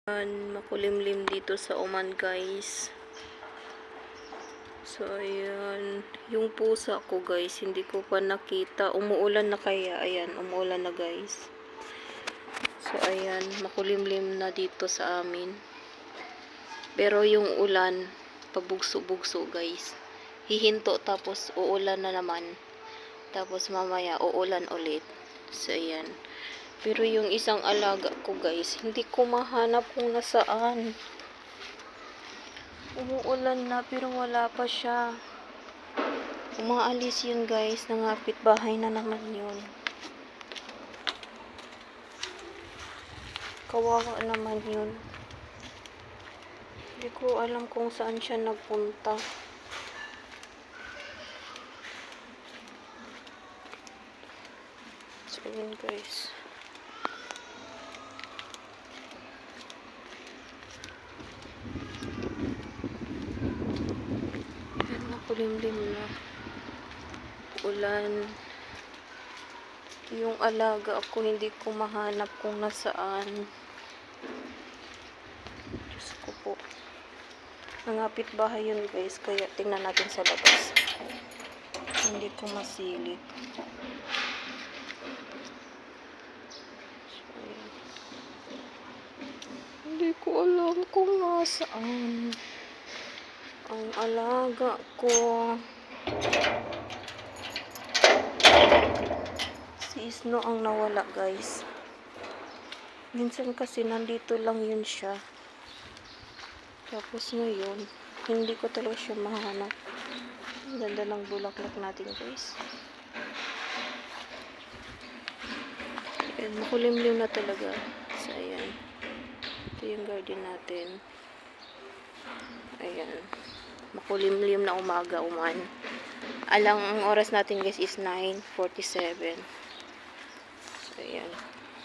Makulimlim dito sa Oman, guys. So ayan, yung pusa ko, guys, hindi ko pa nakita. Umuulan na kaya? Ayan, umuulan na, guys. So ayan, makulimlim na dito sa amin. Pero yung ulan, pabugso-bugso, guys. Hihinto tapos uulan na naman. Tapos mamaya uulan ulit. So ayan. Pero yung isang alaga ko, guys, hindi ko mahanap kung nasaan. Umuulan na pero wala pa siya. Umaalis yun, guys. Nangapit bahay na naman yun. Kawawa naman yun. Hindi ko alam kung saan siya nagpunta. So yun, guys. Makulimlim na. Ulan. Yung alaga ako, hindi ko mahanap kung nasaan. Diyos ko po. Nangapit bahay yun, guys. Kaya tingnan natin sa labas. Hindi ko masilip. Hindi ko alam kung nasaan ang alaga ko. Si Isno ang nawala, guys. Minsan kasi nandito lang yun siya. Tapos ngayon, hindi ko talaga siya mahanap. Ang ganda ng bulaklak natin, guys. Ayan, makulimlim na talaga. So, ayan. Ito yung garden natin. Ayan. Makulimlim na umaga, uman. Ang oras natin, guys, is 9:47. So, ayan.